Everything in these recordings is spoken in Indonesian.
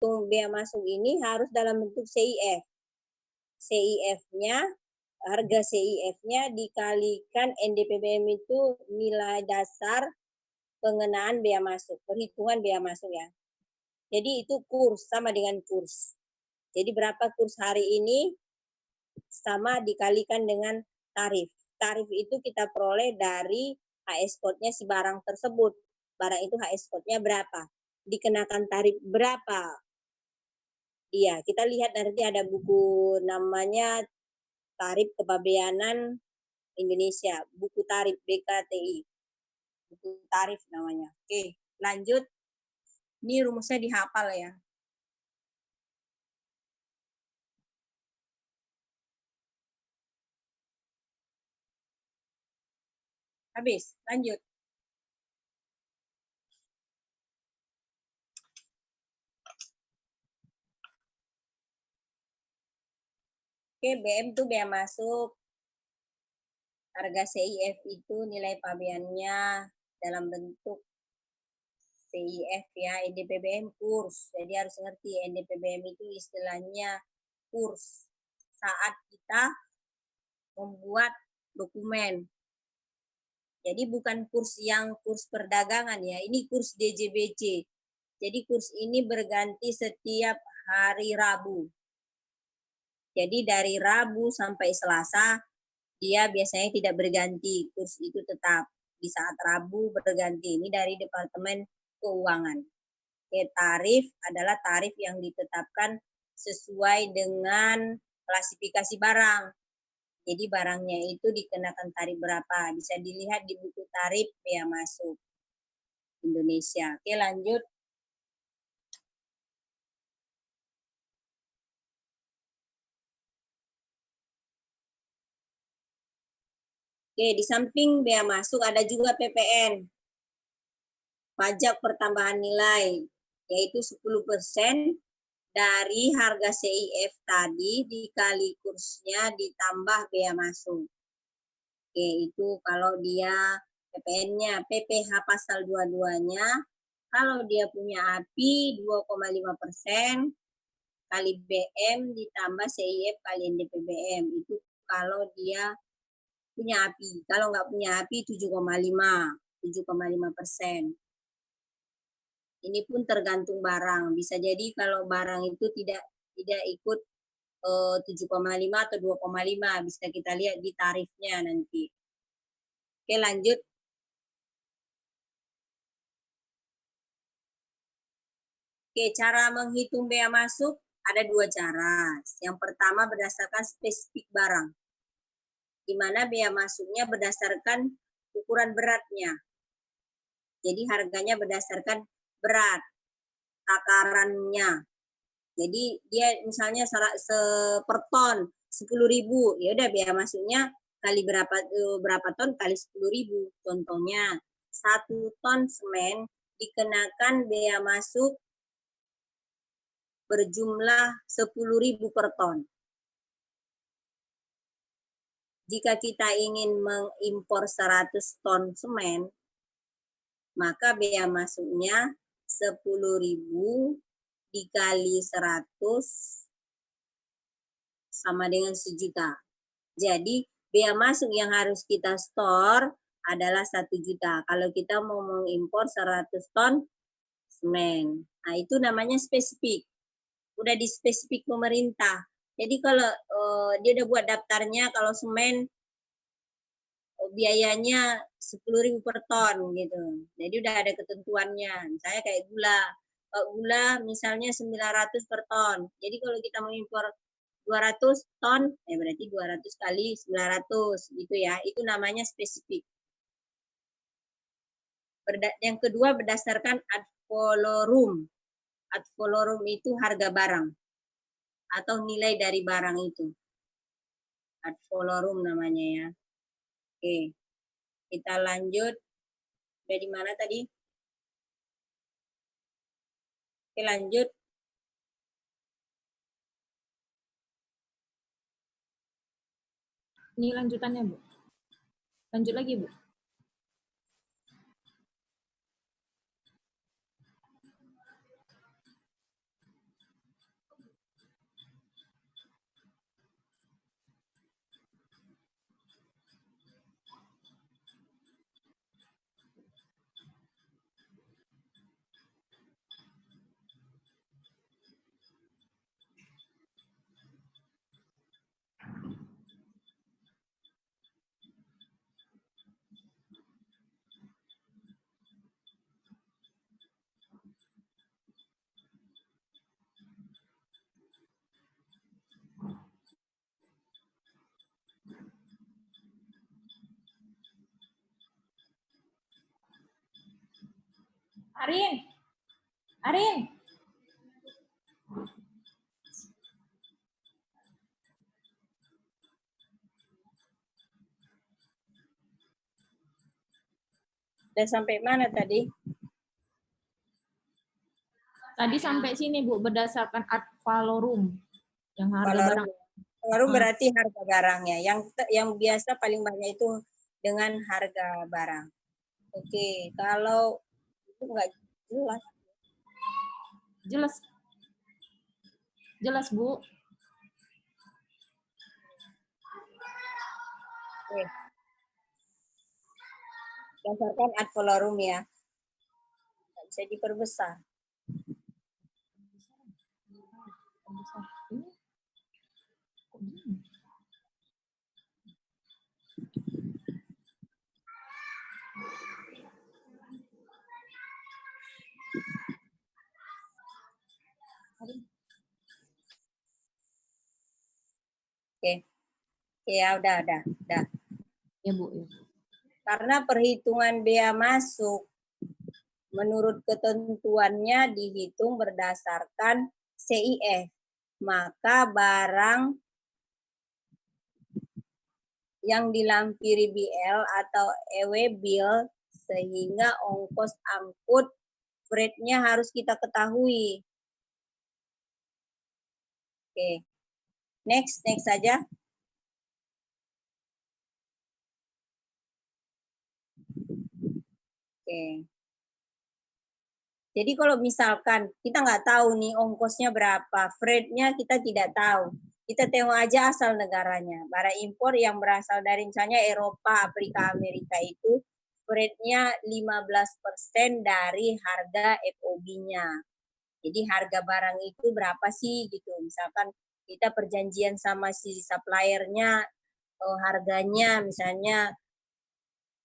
menghitung bea masuk ini harus dalam bentuk CIF. CIF-nya, harga CIF-nya dikalikan NDPBM itu nilai dasar pengenaan bea masuk, perhitungan bea masuk ya. Jadi itu kurs, sama dengan kurs. Jadi berapa kurs hari ini sama dikalikan dengan tarif. Tarif itu kita peroleh dari HS code-nya si barang tersebut. Barang itu HS code-nya berapa? Dikenakan tarif berapa? Iya, kita lihat nanti ada buku namanya Tarif Kepabeanan Indonesia, buku tarif BKTI. Buku tarif namanya. Oke, lanjut. Ini rumusnya dihafal ya. Habis, lanjut. Oke, BM itu bea masuk. Harga CIF itu nilai pabeannya dalam bentuk CIF ya, NDPBM kurs. Jadi harus ngerti NDPBM itu istilahnya kurs saat kita membuat dokumen. Jadi bukan kurs yang kurs perdagangan ya, ini kurs DJBC. Jadi kurs ini berganti setiap hari Rabu. Jadi dari Rabu sampai Selasa dia biasanya tidak berganti, kurs itu tetap di saat Rabu berganti. Ini dari Departemen Keuangan. Oke, tarif adalah tarif yang ditetapkan sesuai dengan klasifikasi barang. Jadi barangnya itu dikenakan tarif berapa? Bisa dilihat di buku tarif bea masuk Indonesia. Oke, lanjut. Oke, di samping bea masuk ada juga PPN. Pajak pertambahan nilai, yaitu 10% dari harga CIF tadi dikali kursnya ditambah bea masuk. Oke, itu kalau dia PPN-nya, PPh pasal 22-nya, kalau dia punya API 2,5% kali BM ditambah CIF kali NDPBM. Itu kalau dia punya API. Kalau nggak punya API 7,5%. Ini pun tergantung barang. Bisa jadi kalau barang itu tidak ikut 7,5 atau 2,5 bisa kita lihat di tarifnya nanti. Oke, lanjut. Oke, cara menghitung bea masuk ada dua cara. Yang pertama berdasarkan spesifik barang, di mana bea masuknya berdasarkan ukuran beratnya. Jadi harganya berdasarkan berat, takarannya. Jadi dia misalnya per ton 10.000, ya udah bea masuknya kali berapa ton kali 10.000. Contohnya 1 ton semen dikenakan bea masuk berjumlah 10.000 per ton. Jika kita ingin mengimpor 100 ton semen, maka bea masuknya 10.000 dikali 100 sama dengan 1 juta. Jadi bea masuk yang harus kita store adalah 1 juta. Kalau kita mau mengimpor 100 ton semen. Nah, itu namanya spesifik. Udah di spesifik pemerintah. Jadi kalau dia udah buat daftarnya, kalau semen biayanya 10.000 per ton gitu. Jadi udah ada ketentuannya. Misalnya kayak gula. Gula misalnya 900 per ton. Jadi kalau kita mengimpor 200 ton, berarti 200 kali 900 gitu ya. Itu namanya spesifik. Yang kedua berdasarkan ad valorem. Ad valorem itu harga barang atau nilai dari barang itu. Ad valorem namanya ya. Oke, kita lanjut. Udah di mana tadi? Oke, lanjut. Ini lanjutannya, Bu. Lanjut lagi, Bu. Arin. Arin. Udah sampai mana tadi? Tadi sampai sini Bu, berdasarkan ad valorem yang harga Kalau barang. baru berarti harga barangnya. Yang biasa paling banyak itu dengan harga barang. Oke, kalau itu enggak jelas. Jelas. Jelas, Bu. Oke. Berdasarkan ad valorem ya. Nggak bisa diperbesar. Oke. Ya udah. Ya Bu, ya. Karena perhitungan bea masuk menurut ketentuannya dihitung berdasarkan CIF, maka barang yang dilampiri BL atau EW bill sehingga ongkos angkut freight-nya harus kita ketahui. Oke. Next saja. Oke. Jadi kalau misalkan kita nggak tahu nih ongkosnya berapa, freight-nya kita tidak tahu. Kita tengok aja asal negaranya. Barang impor yang berasal dari misalnya Eropa, Afrika, Amerika itu freight-nya 15% dari harga FOB-nya. Jadi harga barang itu berapa sih gitu. Misalkan kita perjanjian sama si supplier-nya harganya misalnya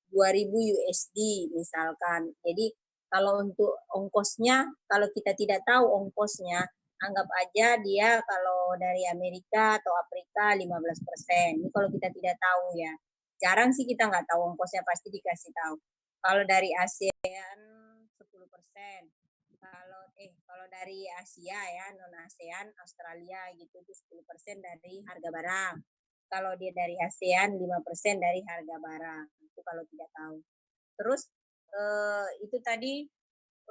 2.000 USD misalkan. Jadi kalau untuk ongkosnya, kalau kita tidak tahu ongkosnya, anggap aja dia kalau dari Amerika atau Afrika 15%. Ini kalau kita tidak tahu ya. Jarang sih kita nggak tahu ongkosnya, pasti dikasih tahu. Kalau dari ASEAN 10%. Kalau dari Asia ya, non ASEAN, Australia gitu itu 10% dari harga barang. Kalau dia dari ASEAN 5% dari harga barang. Itu kalau tidak tahu. Terus itu tadi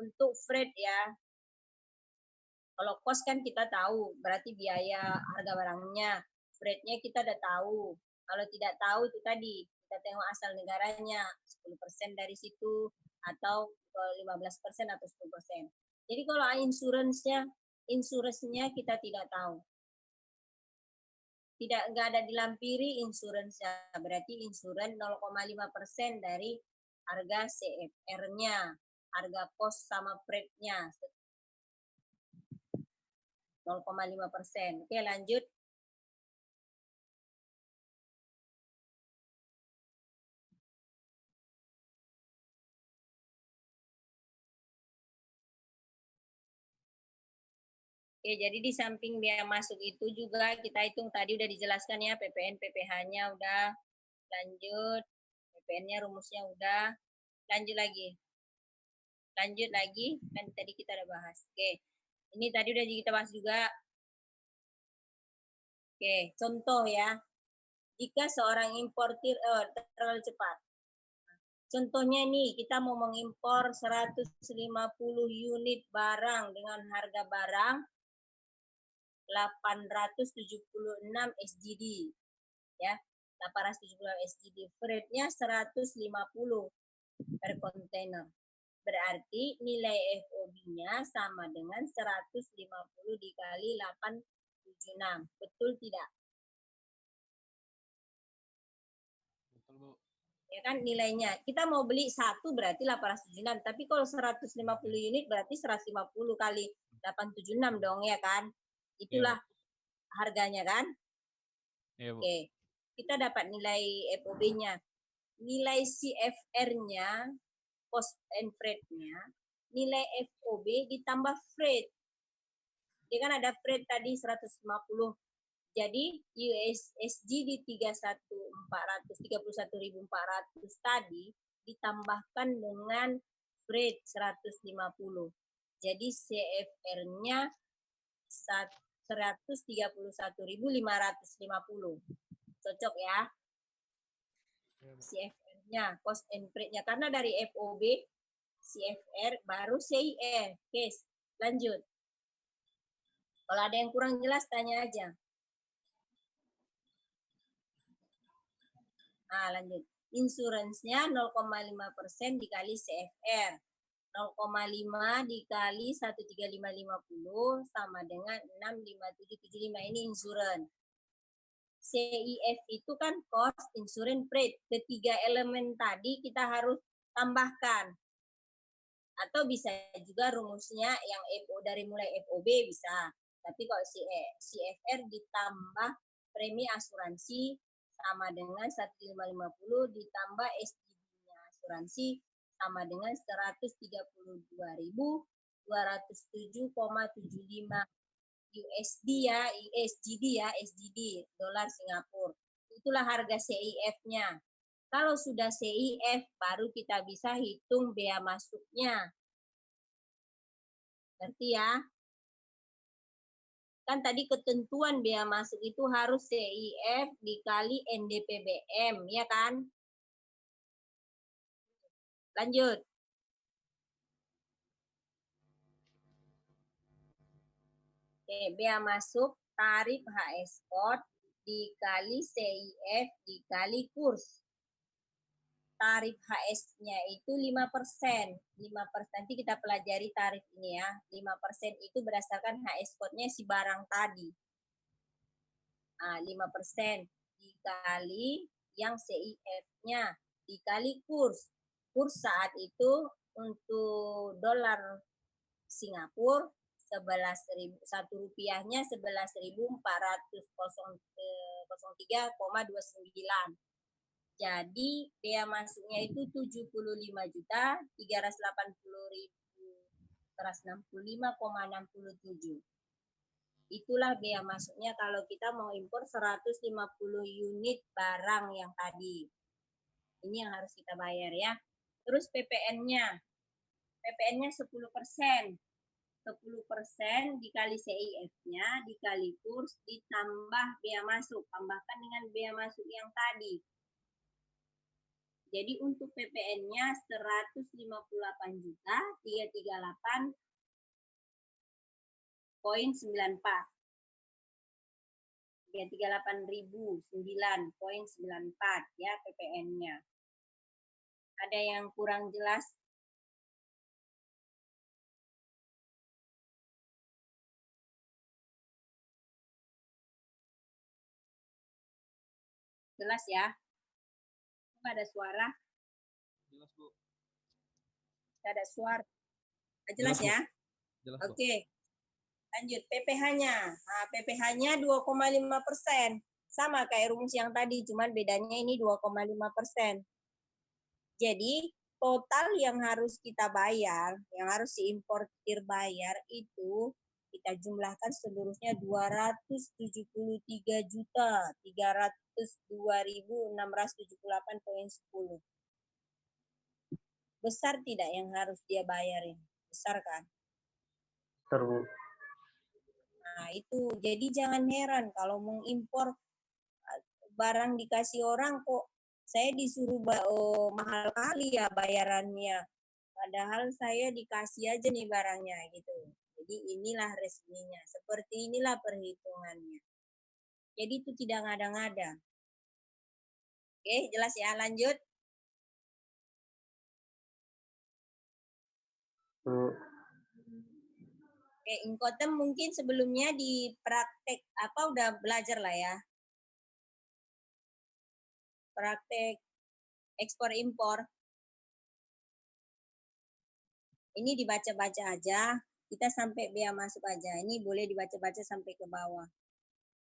untuk freight ya. Kalau cost kan kita tahu, berarti biaya harga barangnya. Freight-nya kita udah tahu. Kalau tidak tahu itu tadi, kita tengok asal negaranya, 10% dari situ atau 15% atau 10%. Jadi kalau insurance-nya kita tidak tahu. Nggak ada dilampiri insurance-nya, berarti insurance 0,5% dari harga CFR-nya, harga cost sama freight-nya 0,5%. Oke, lanjut. Oke, jadi di samping biaya masuk itu juga kita hitung tadi udah dijelaskan ya, PPN, PPh-nya udah. Lanjut, PPN-nya rumusnya udah. Lanjut lagi, kan tadi kita udah bahas. Oke, ini tadi udah kita bahas juga. Oke, contoh ya, jika seorang importir terlalu cepat. Contohnya nih, kita mau mengimpor 150 unit barang dengan harga barang 876 SGD. Ya, 876 SGD. Freight-nya 150 per kontainer. Berarti nilai FOB-nya sama dengan 150 dikali 876. Betul tidak? Betul, Bu. Ya kan nilainya. Kita mau beli satu berarti 876, tapi kalau 150 unit berarti 150 kali 876 dong ya kan? Itulah harganya kan? Iya, Bu. Oke. Kita dapat nilai FOB-nya. Nilai CFR-nya, cost and freight-nya, nilai FOB ditambah freight. Dia kan ada freight tadi 150. Jadi USSG di 31.400 tadi ditambahkan dengan freight 150. Jadi CFR-nya 131.550. Cocok ya? Iya, Bu. CFR-nya, cost and freight-nya. Karena dari FOB, CFR, baru CIF. Oke, lanjut. Kalau ada yang kurang jelas, tanya aja. Nah, lanjut. Insurance-nya 0,5% dikali CFR. 0,5 dikali 13550 sama dengan 65775. Ini insurance. CIF itu kan cost, insurance, freight. Ketiga elemen tadi kita harus tambahkan. Atau bisa juga rumusnya yang FO dari mulai FOB bisa. Tapi kalau CFR ditambah premi asuransi sama dengan 1.550 ditambah SGD-nya asuransi sama dengan 132.207,75 USD ya, SGD dolar Singapura. Itulah harga CIF-nya. Kalau sudah CIF baru kita bisa hitung bea masuknya. Ngerti ya? Kan tadi ketentuan bea masuk itu harus CIF dikali NDPBM, ya kan? Lanjut. Oke, bea masuk tarif HS code dikali CIF dikali kurs. Tarif HS-nya itu 5%. 5%, nanti kita pelajari tarif ini ya. 5% itu berdasarkan HS code-nya si barang tadi. Nah, 5% dikali yang CIF-nya dikali kurs. Kurs saat itu untuk dolar Singapura 11.000, satu rupiahnya 11.403,29. Jadi bea masuknya itu 75.380.165,67. Itulah bea masuknya kalau kita mau impor 150 unit barang yang tadi. Ini yang harus kita bayar ya. Terus PPN-nya. PPN-nya 10%. 10% dikali CIF-nya, dikali kurs, ditambah bea masuk. Tambahkan dengan bea masuk yang tadi. Jadi untuk PPN-nya 158.338,94. 338.009,94 ya PPN-nya. Ada yang kurang jelas? Jelas ya? Ada suara? Jelas, Bu. Ada suara? Jelas ya? Jelas, Bu. Oke. Lanjut, PPh-nya. Nah, PPh-nya 2,5%. Sama kayak rumus yang tadi, cuman bedanya ini 2,5%. Jadi, total yang harus kita bayar, yang harus si importir bayar itu kita jumlahkan seluruhnya 273.302.678,10. Besar tidak yang harus dia bayarin? Besar kan? Besar, Bu. Nah, itu. Jadi jangan heran kalau mengimpor barang dikasih orang kok saya disuruh mahal kali ya bayarannya. Padahal saya dikasih aja nih barangnya gitu. Jadi inilah resminya. Seperti inilah perhitungannya. Jadi itu tidak ngada-ngada. Oke, jelas ya. Lanjut. Bu. Oke, Inkotem mungkin sebelumnya di praktek apa udah belajar lah ya. Praktek ekspor impor. Ini dibaca-baca aja. Kita sampai bea masuk aja. Ini boleh dibaca-baca sampai ke bawah.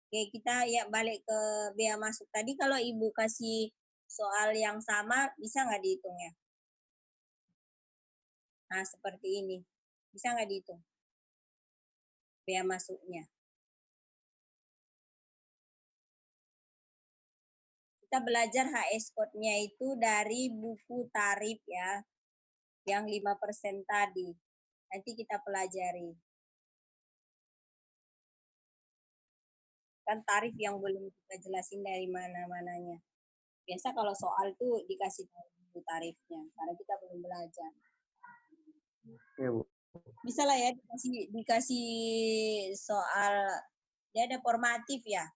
Oke, kita ya balik ke bea masuk tadi. Kalau Ibu kasih soal yang sama, bisa nggak dihitung ya? Nah, seperti ini. Bisa nggak dihitung? Bea masuknya. Kita belajar HS code-nya itu dari buku tarif ya. Yang 5% tadi. Nanti kita pelajari. Kan tarif yang belum kita jelasin dari mana-mananya. Biasa kalau soal tuh dikasih tahu dulu tarifnya, karena kita belum belajar. Ya, Bu. Bisa lah ya dikasih soal, dia ada formatif ya.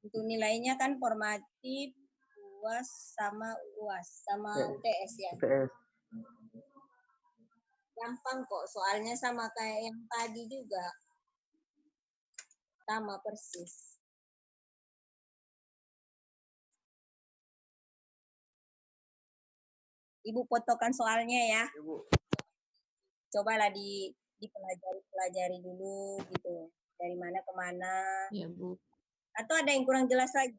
Untuk nilainya kan formatif, UAS sama UTS ya. UTS. Gampang kok, soalnya sama kayak yang tadi juga. Sama persis. Ibu fotokan soalnya ya. Ya, Bu. Cobalah dipelajari dulu gitu. Dari mana ke mana. Ya, Bu. Atau ada yang kurang jelas lagi?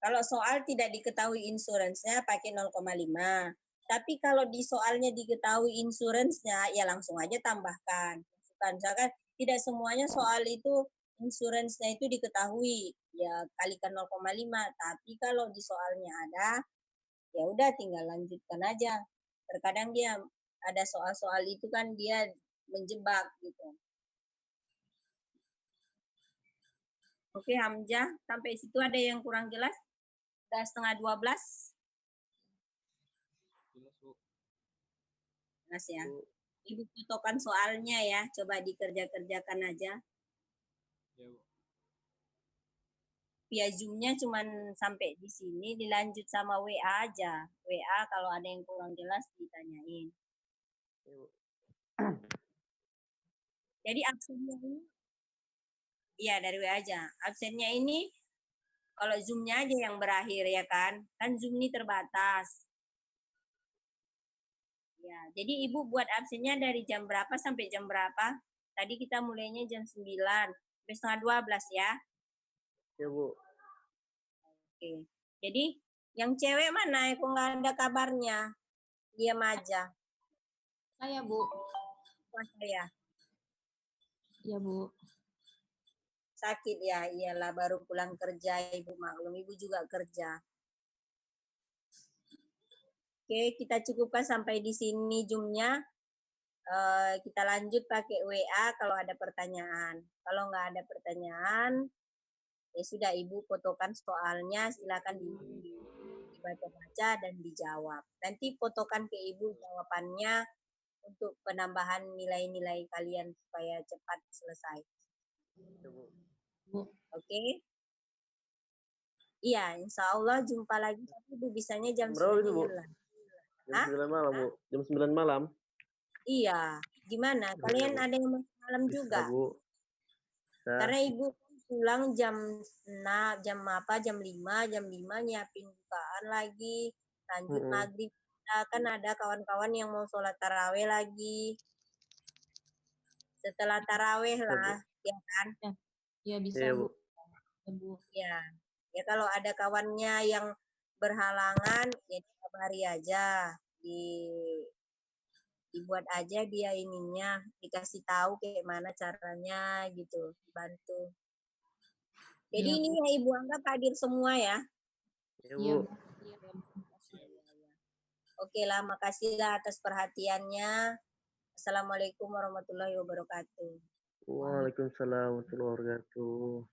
Kalau soal tidak diketahui insuransinya pakai 0,5. Tapi kalau di soalnya diketahui insuransinya, ya langsung aja tambahkan. Misalkan tidak semuanya soal itu insuransinya itu diketahui, ya kalikan 0,5. Tapi kalau di soalnya ada, ya udah tinggal lanjutkan aja. Terkadang dia ada soal-soal itu kan dia menjebak gitu. Oke Hamzah, sampai situ ada yang kurang jelas? Udah 11:30. Jelas, Bu. Jelas ya. Bu. Ibu fotokan soalnya ya, coba dikerja-kerjakan aja. Ya, Bu. Via Zoom-nya cuman sampai di sini, dilanjut sama WA aja. WA kalau ada yang kurang jelas ditanyain. Ya, Bu. Jadi absennya ini, iya dari WA aja. Absennya ini kalau Zoom-nya aja yang berakhir ya kan. Kan Zoom ini terbatas. Ya, jadi Ibu buat absennya dari jam berapa sampai jam berapa? Tadi kita mulainya jam 9, sampai 11:30 ya. Ya, Bu. Oke. Jadi yang cewek mana? Kok nggak ada kabarnya? Diam aja. Saya, Bu. Masa ya? Ya, Bu. Sakit ya? Iyalah baru pulang kerja, Ibu maklum. Ibu juga kerja. Oke, kita cukupkan sampai di sini Zoom-nya. Kita lanjut pakai WA kalau ada pertanyaan. Kalau nggak ada pertanyaan, ya sudah Ibu fotokan soalnya, silakan dibaca-baca dan dijawab. Nanti fotokan ke Ibu jawabannya untuk penambahan nilai-nilai kalian supaya cepat selesai. Ya, Bu. Bu. Oke? Iya, insya Allah jumpa lagi. Tapi Ibu bisanya jam Berapa itu, 9 Bu? lah. Jam 9 malam, Bu. Jam 9 malam. Iya, gimana? Kalian ada yang masuk malam Bisa, juga? Bu. Bisa. Karena Ibu pulang jam 6, jam 5 nyiapin bukaan lagi, lanjut maghrib. Nah, kan ada kawan-kawan yang mau sholat taraweh lagi. Setelah taraweh lah, ya kan? Ya, bisa, Iya, Bu. Bu. Ya, Bu. Ya kalau ada kawannya yang berhalangan, ya dikabari aja, dibuat aja dia ininya, dikasih tahu kayak mana caranya gitu, bantu. Jadi Iya, ini Bu. ya Ibu anggap hadir semua ya. Iya, Iya, Bu. Bu. Oke lah, makasih lah atas perhatiannya. Assalamualaikum warahmatullahi wabarakatuh. Waalaikumsalam warahmatullahi wabarakatuh.